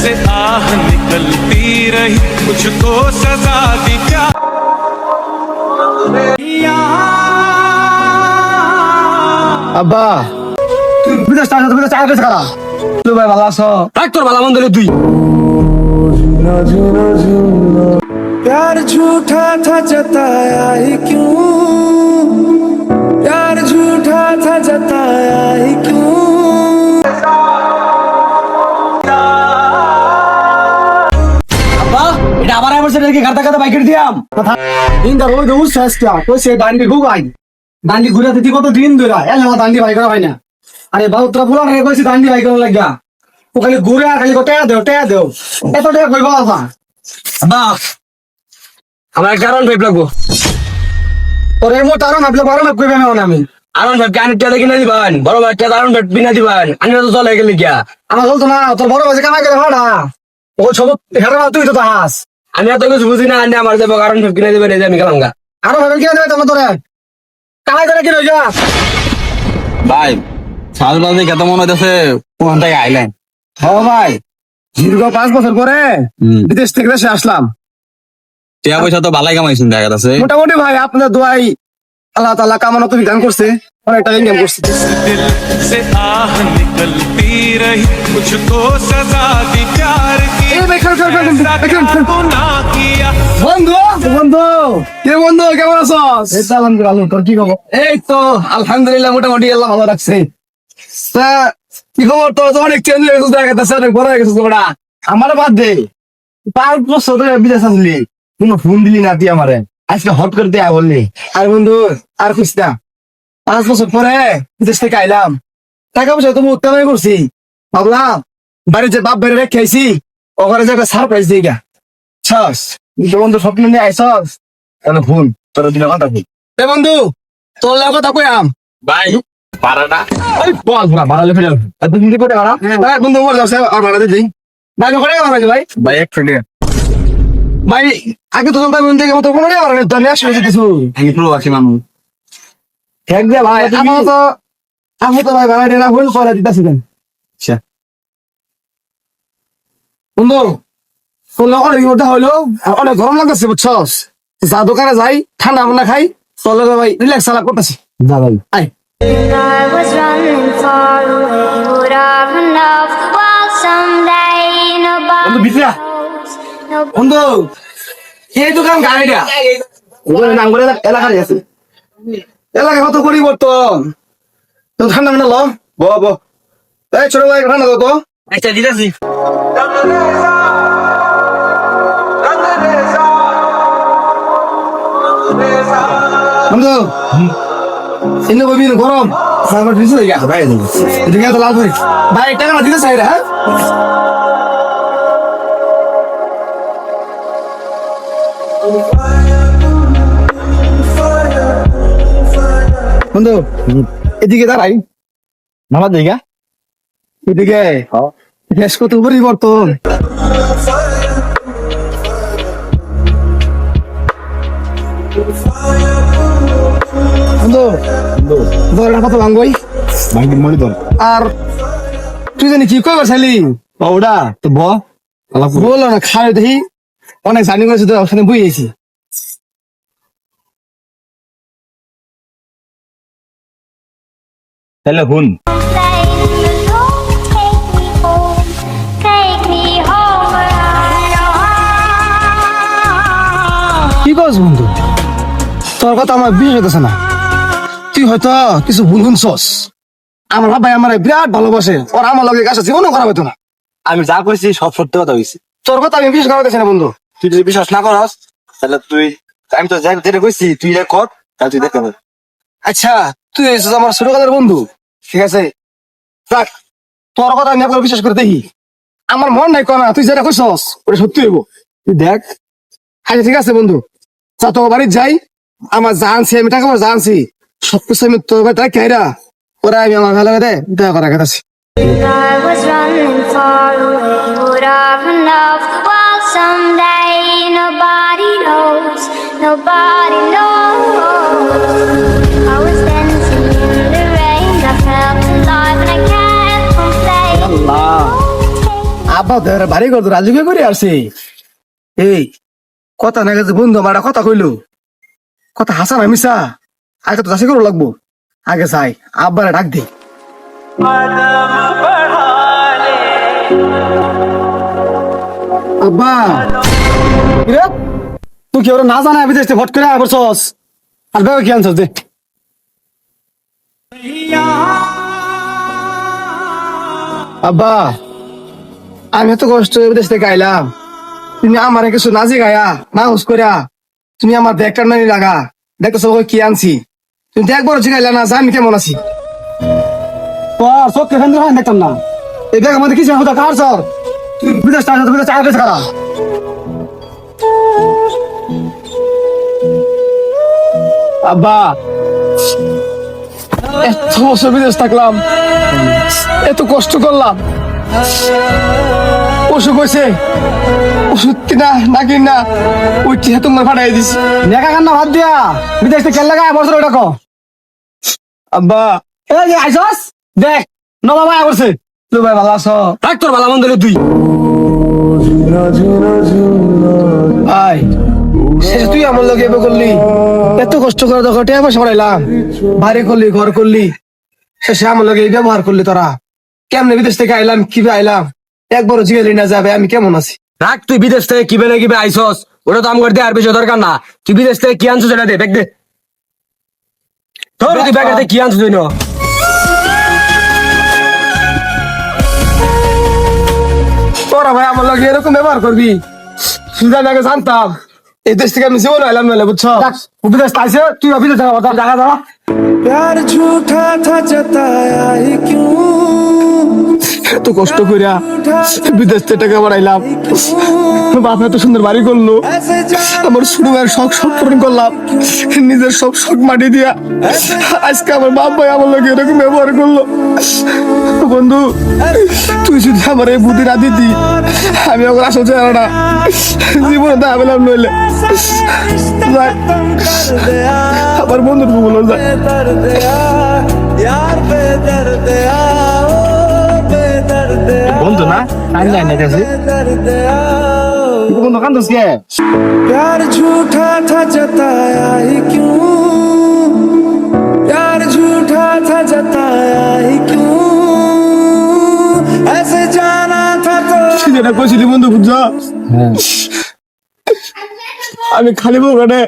से आह निकलती रही मुझको सजा दी क्या আব্বা তুই বিদেশ চা খেতে খারা তুই ভাই ভালো আছো রাখ তোর ভালো মন্দ তুই प्यार झूठा था जताया ही क्यों प्यार झूठा था जताया ही क्यों আব্বা এটা আবার আবার সেটাকে খাতা খাতা বাইকের দিয়াম কথা দিন দা রোজ রোজ চেষ্টা তো সে দান্ডি ঘুগাই দান্ডি ঘুরে দিতে কত দিন ধরে এলা দান্ডি বাইক করা হয় না আরে বাউত্রা পুরা রে কইছি দান্ডি বাইক করা লাগা ও খালি ঘুরে আর খালি টাকা দেও এত টাকা কইবা আব্বা আব্বা আমার কারণ ভাই লাগবো ওরে মো তারও ভাবলে বড় ভাব কইবে না আমি আরন ভাই কানে টাকা কিনা দিবান বড় ভাই টাকা আরন ভাই বিনা দিবান আমি তো চলে গেলি গিয়া আমার চলতো না তোর বড় ভাই কামাই করে ভাড়া ও সব হেরা তুই তো হাস আমি এত কিছু বুঝি না আন্নে আমার যাবো কারণ ভাই কিনা দিবেন এই যে আমি গেলাম গা আরো ভাই কিনা দেবে তোমার তোরে কামাই করে কিনা যা ভাই সালবাজি কত মনে হইতেছে কোন থেকে আইলেন হ্যাঁ ভাই দীর্ঘ 5 বছর পরে বিদেশ থেকে দেশে আসলাম টাকা পয়সা তো ভালাই কামাইছেন দেখা যাচ্ছে মোটামুটি ভাই আপনাদের দোয়াই আল্লাহ তাআলা কামানো তো বিধান করছে অনেকটা ইনকাম করছে दिल से आह निकलती रही मुझको सजा दी प्यार की এই ভাই খান ना किया বন্ধু বন্ধু কে বন্ধু কেমন আছস এই তো আলহামদুলিল্লাহ তোর কি খবর এই তো আলহামদুলিল্লাহ মোটামুটি আল্লাহ ভালো রাখছে তা কি খবর তো অনেক চেঞ্জ হয়ে গেছে দেখা যাচ্ছে অনেক বড় হয়ে গেছে তোমরা আমার বাদ দে 5 বছর ধরে বিদেশ আসলি কোনো ফোন দিলি না তুই আমারে আজকে হট করে দেয়া বললি আর বন্ধু আর খুশ না 5 বছর পরে বিদেশ থেকে আইলাম টাকা পয়সা তো উত্তরাই করছি ভাবলাম বাড়ি যে বাপ বেড়ে রেখে আইছি ওখানে যে একটা সারপ্রাইজ দিই গা ছস বন্ধু স্বপ্ন নিয়ে আইসস তাহলে ফোন তোর দিলে কথা ফোন এ বন্ধু তোর লাগে কথা কইয়াম ভাই পারা না এই বল পুরা ভাড়া লেখে যাও আর তুমি কি করে ভাড়া ভাই বন্ধু মোর যাচ্ছে আর ভাড়া দিই ভাই করে ভাড়া ভাই ভাই এক ফ্রেন্ড ভাই আগে তো ভাই বন্ধু থেকে মত কোনো রে ভাড়া তো নিয়ে আসলে কিছু আমি প্রবাসী মানুষ এক দে ভাই আমি তো ভাই ভাড়া দেনা ভুল করে দিতাছি দেন আচ্ছা বন্ধু তোর অনেক ওটা হইলো অনেক গরম লাগতেছে বুঝছস যা দোকানে যাই ঠান্ডা মান্না খাই চল ভাই রিল্যাক্স চালা করতেছি যা ভাই I I was running far away, would I run off the wall someday? বন্ধু Nobody বিদ্যা knows, nobody বন্ধু এই দোকান গাড়িটা ওখানে নাম করে এলাকায় আছে এলাকা কত পরিবর্তন তো ঠান্ডা মান্না ল ব এই ছোট ভাই ঠান্ডা দাও তো আচ্ছা দিতেছি বন্ধু এনে ববি গরম সার্ভার ফ্রিজ হয়ে গেছে ভাই এদিকে তো লাল ভাই টাকা না দিতে চাই রে হ্যাঁ বন্ধু এদিকে দাঁড়াই মামা দিগা এদিকে দেশ কত পরিবর্তন বন্ধু দরটা কত ভাঙ্গই ভাঙ্গি মরি তো আর তুই জানি কি কইবার চাইলি ওটা তো ব বলো না খাই দেখি অনেক জানি করেছি তো ওখানে বুঝেছি তাহলে হুন say you don't take me home where I কি করছ বন্ধু তোর কথা আমার বিয়ে হইতেছে না তুই হয়তো কিছু ভুল শুনছস আমার ভাই আমার বিরাট ভালোবাসে ওর আমার লগে কাছে জীবনও খারাপ হইতো না আমি যা কইছি সব সত্য কথা হইছে তোর কথা আমি বিশ্বাস করাইতেছি না বন্ধু তুই যদি বিশ্বাস না করস তাহলে তুই আমি তো যাই যেটা কইছি তুই এটা কর তাহলে তুই দেখতে পাবি আচ্ছা তুই হইছিস আমার ছোটকালের বন্ধু ঠিক আছে দেখ তোর কথা আমি একবার বিশ্বাস করে দেখি আমার মন নাই কনা তুই যেটা কইছস ওটা সত্যি হইব তুই দেখ আচ্ছা ঠিক আছে বন্ধু যা তোর বাড়ি যাই আমার জানছি আমি টাকা জানছি সবকিছু আমি তোর বাড়ি খাইরা ওরা আমি আমার ভালো দে দেখা করা গেছি was running far away, would I run off the wall someday? Nobody knows, nobody knows. I was dancing in the rain, I felt alive and I can't complain. আব্বা ধরে বাড়ি করতো রাজুকে করে আসছে এই কথা না গেছে বন্ধু আমার একটা কথা কইলো কথা হাসা না মিশা আগে তো চাষি করে লাগবো আগে চাই আব্বারে ডাক দে আব্বা কিরে তুই কি ওরা না জানা বিদেশ থেকে ভট করে আবার সস আর ব্যাগ কি আনছস দে আব্বা আমি এত কষ্ট করে বিদেশ থেকে আইলাম তুমি আমার কিছু নাজি গায়া না হুস করিয়া তুমি আমার ব্যাগটার নানি লাগা দেখতেছো ওকে কি আনছি তুমি দেখবার জিগাইলা না যে আমি কেমন আছি চোখ কেন হয় দেখতাম না এই ব্যাগ আমাদের কিছু হতো কার স্যার বিদেশ বিদেশ চায় বেশ খারাপ আব্বা এত বছর বিদেশ থাকলাম এত কষ্ট করলাম অসুখ হয়েছে ওষুধ কিনা না কিনা ওই টিহা তোমার ফাটাই দিছি নেকা কান্না ভাত দিয়া বিদেশ থেকে কেন লাগা বছর ওটা কো আব্বা এই যে আইসস দেখ নবা ভাই করছে তুই ভাই ভালো আছো রাখ তোর ভালো মন্দ তুই আই শেষ তুই আমার লগে এবার করলি এত কষ্ট করে দেখো টিয়া পয়সা পড়াইলাম বাড়ি করলি ঘর করলি শেষে আমার লগে এই ব্যবহার করলি তোরা কেমনে বিদেশ থেকে আইলাম কিভাবে আইলাম একবারও জিগালি না যাবে আমি কেমন আছি রাখ তুই বিদেশ থেকে কিভাবে আইসস ওটা তো আমার দিয়ে আর বেশি দরকার না তুই বিদেশ থেকে কি আনছিস এটা দে ব্যাগ দে তোর তুই ব্যাগে কি আনছিস তুই না তোরা ভাই আমার লগে এরকম ব্যবহার করবি সুজান আগে জানতাম এই দেশ থেকে আমি জীবন আইলাম নাহলে বুঝছো বিদেশ আইসে তুই বিদেশ থাকা কথা জায়গা দাও प्यार झूठा था जताया ही क्यों এত কষ্ট করিয়া বিদেশ থেকে টাকা বাড়াইলাম বাপ এত সুন্দর বাড়ি করলো ऐसे जान আমার ছোট ভাইয়ের শখ সব পূরণ করলাম নিজের সব শখ মাটি দিয়া আজকে আমার বাপ ভাই আমার লোক এরকম ব্যবহার করলো বন্ধু তুই যদি আমার এই বুদ্ধি না দিতি আমি ওকে আসল চাই না জীবনে দেখা পেলাম নইলে যাক, कर दिया আমার বন্ধুর বলো যাক बेदर्दिया यार बेदर्दिया ओ बेदर्दिया বন্ধু না টাইম নাই না কাছে बेदर्दिया বন্ধু কান্দস কে प्यार झूठा था जताया ही क्यों प्यार झूठा था जताया ही क्यों ऐसे जाना था तो যেটা কইছিলি বন্ধু বুঝছো আমি খালি বউকাটে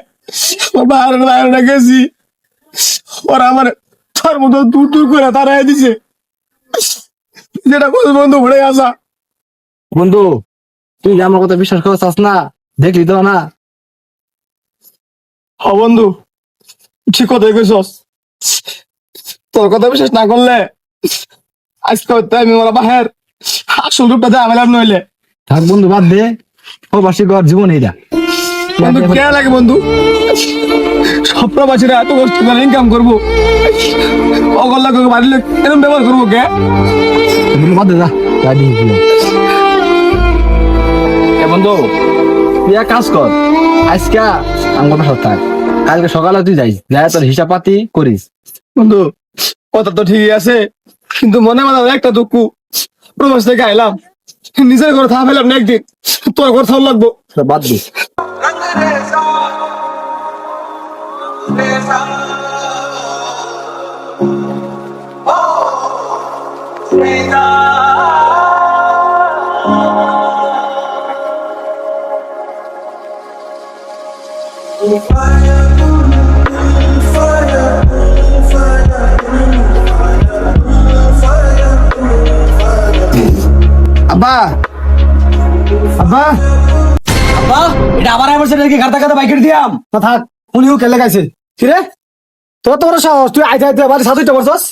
বাইরে বাইরে গেছি ওরা আমার তার মতো দূর দূর করে তারাই দিছে যেটা কইল বন্ধু ভরে আসা বন্ধু তুই যে আমার কথা বিশ্বাস করছিস না দেখলি তো না হ বন্ধু ঠিক কথাই কইছস তোর কথা বিশ্বাস না করলে আজকে হয়তো আমি ওরা বাহের আসল রূপটা দেখা পেলাম নইলে থাক বন্ধু বাদ দে ও বাসি ঘর জীবন এইটা বন্ধু কে লাগে বন্ধু সব প্রবাসীরা এত কষ্ট করে ইনকাম করবো অগল লাগে বাড়ির লোক এরকম ব্যবহার করবো কে বন্ধু বাদ দে যা গাড়ি বন্ধু তুই এক কাজ কর আজকে আমার কথা থাক কালকে সকালে তুই যাইস যাই তোর হিসাব পাতি করিস বন্ধু কথা তো ঠিকই আছে কিন্তু মনে মনে একটা দুঃখ প্রবাস থেকে আইলাম নিজের ঘরে থাকা পেলাম না একদিন তোর ঘর থাকা লাগবো বাদ দিস আব্বা আব্বা আব্বা এটা আবার আবার সেটা কি ঘাটা ঘাটা বাইকের দিয়াম না থাক উনিও কেলে গাইছে কি রে তোর তোর সাহস তুই আইতে আইতে বাড়ি সাথে বসছস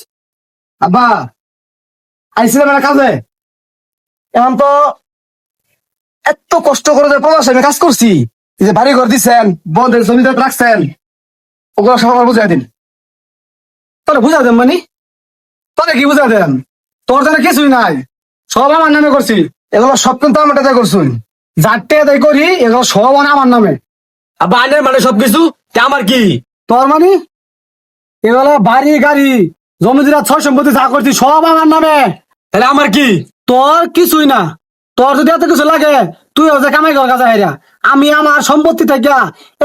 আব্বা আইছিলাম না কাজে এখন তো এত কষ্ট করে যে প্রবাসে আমি কাজ করছি এই যে বাড়ি ঘর দিচ্ছেন বন্ধের জমিতে রাখছেন ওগুলো সব আমার বুঝাই দিন তোরা বুঝা দেন মানে তোরা কি বুঝা দেন তোর জন্য কিছুই নাই সব আমার নামে করছি এগুলো সব কিন্তু আমার টাকা করছুন যারটে তাই করি এগুলো সব আমার নামে আবার আইনের মানে সবকিছু তে আমার কি তোর মানে এগুলো বাড়ি গাড়ি জমি দিরা ছয় সম্পত্তি যা করছি সব আমার নামে তাহলে আমার কি তোর কিছুই না তোর যদি এত কিছু লাগে তুই যে কামাই কর কাজে হাইরা, আমি আমার সম্পত্তি থেকে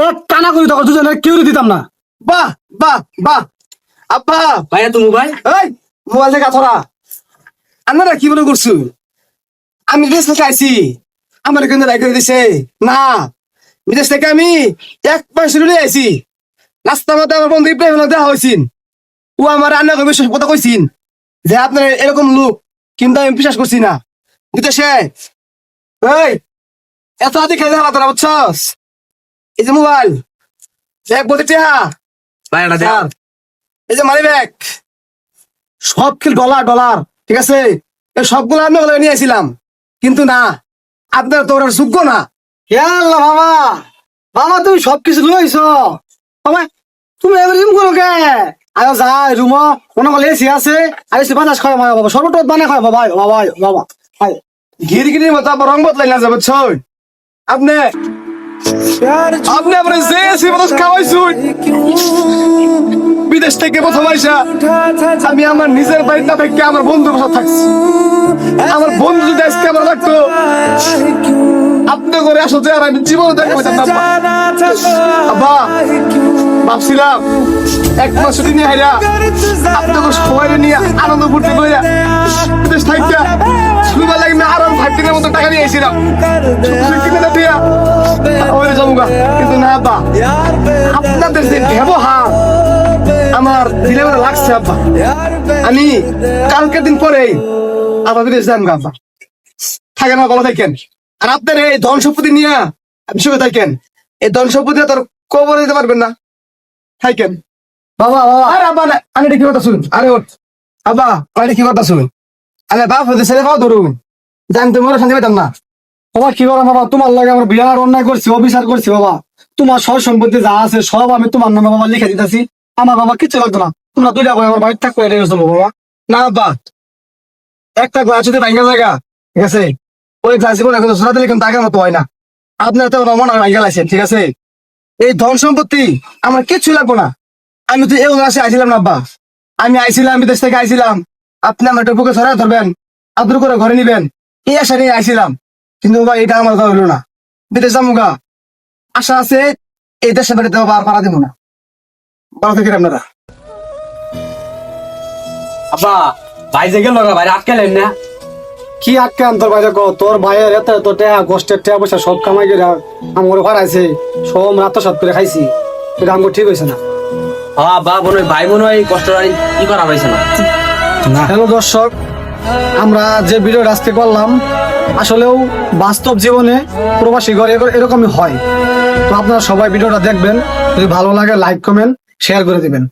এক কানা করি তোকে দুজনের কেউ দিতাম না। বাহ বাহ বাহ আব্বা ভাই এত মোবাইল এই মোবাইল থেকে থরা আপনারা কি মনে করছো আমি বিদেশ থেকে আইছি আমার কিন্তু রায় করে দিছে না বিদেশ থেকে আমি 1 মাস ধরে আইছি রাস্তা মধ্যে আমার বন্ধু ইব্রাহিম দেখা হয়েছিন ও আমার রান্না করে বিশ্বাস কথা কইছিন যে আপনার এরকম লোক কিন্তু আমি বিশ্বাস করছি না বিদেশে এই এত আদি খেয়ে দেখা তোরা বুঝছস এই যে মোবাইল এক বলতে টিয়া ভাই এটা দে স্যার, এই যে মানি ব্যাগ সব খেল ডলার ডলার ঠিক আছে এই সবগুলো আমি ওগুলো নিয়ে আসছিলাম কিন্তু না আপনার তো ওরা যোগ্য না আল্লাহ বাবা, বাবা তুমি সবকিছু লইছ বাবা, তুমি এবার এরকম করো কে? আরে যাই রুম মনে করলে এসি আছে আর এসি বাতাস খাওয়া বাবা, সর্বট বানা খাওয়া বাবা বাবা বাবা। গিরগিরির মতো আবার রং বদলাই না যাবে ছয় আপনি আপনি আপনার যে এসি বাতাস খাওয়াইছুন বিদেশ থেকে প্রথম আইসা আমি আমার নিজের বাড়িতে থেকে আমার বন্ধুর সাথে থাকছি আমার বন্ধু যদি আজকে আমার লাগতো আপনি করে আসতে আর আমি জীবনে দেখতে পাইতাম না আব্বা ভাবছিলাম 1 মাস ছুটি নিয়ে হাইরা আপনাকে সবাই নিয়ে আনন্দ ফুর্তি করে বিদেশ থাকতে শুনবার লাগে না আরো 5 দিনের মতো টাকা নিয়ে এসেছিলাম কিনে না দিয়া ওই জমুগা কিন্তু না আব্বা আপনাদের যে ব্যবহার আমার দিলে মনে লাগছে আব্বা আমি কালকের দিন পরেই আবার বিদেশ যান আব্বা থাকেন না ভালো থাকেন আর আপনার এই ধন সম্পত্তি নিয়ে আপনি সুখে থাকেন এই ধন সম্পত্তি তোর কবর দিতে পারবেন না থাকেন বাবা বাবা আরে আব্বা না আমি এটা কি কথা শুন আরে ওঠ আব্বা আমি এটা কি কথা শুন আরে বাপ হতে ছেলে পাও ধরুন জান তুমি ওরা শান্তি পেতাম না বাবা কি করো বাবা, তোমার লাগে আমার বিরাট অন্যায় করছি, অবিচার করছি বাবা। তোমার সব সম্পত্তি যা আছে সব আমি তোমার নামে বাবা লিখে দিতেছি, আমার বাবা কিচ্ছু লাগতো না, তোমরা দুইটা করে আমার বাড়িতে থাকবো এটাই চলবো বাবা। না আব্বা একটা গ্লাস যদি ভাঙ্গা জায়গা ঠিক আছে ওই গ্লাস জীবন এখন সোনা দিলে কিন্তু আগের মতো হয় না আপনার তো রমন ভাঙ্গা লাইছেন ঠিক আছে এই ধন সম্পত্তি আমার কিচ্ছু লাগবো না আমি তো এই গ্লাসে আইছিলাম না আব্বা আমি আইছিলাম বিদেশ থেকে আইছিলাম আপনি আমার একটা বুকে ছড়া ধরবেন আদর করে ঘরে নিবেন এই আশা নিয়ে আইছিলাম কিন্তু বাবা এটা আমার কথা হইলো না বিদেশ যামুগা আশা আছে এই দেশে বাড়িতে বাবা আর পাড়া দিব না ভালো থাকেন আপনারা আব্বা ভাই যে গেল ভাই আটকালেন না কি আটকে আনতর বাইরে কো, তোর ভাইয়ের এত এত টাকা কষ্টের টাকা পয়সা সব কামাই করে আমার হারাইছে, সব রাত সাত করে খাইছি, এটা আমার ঠিক হয়েছে না। হ্যাঁ বা মনে হয় ভাই মনে হয় কষ্ট ই করা হয়েছে না হ্যালো দর্শক, আমরা যে ভিডিওটা আজকে করলাম আসলেও বাস্তব জীবনে প্রবাসী ঘরে এরকমই হয়। তো আপনারা সবাই ভিডিওটা দেখবেন, যদি ভালো লাগে লাইক কমেন্ট শেয়ার করে দিবেন।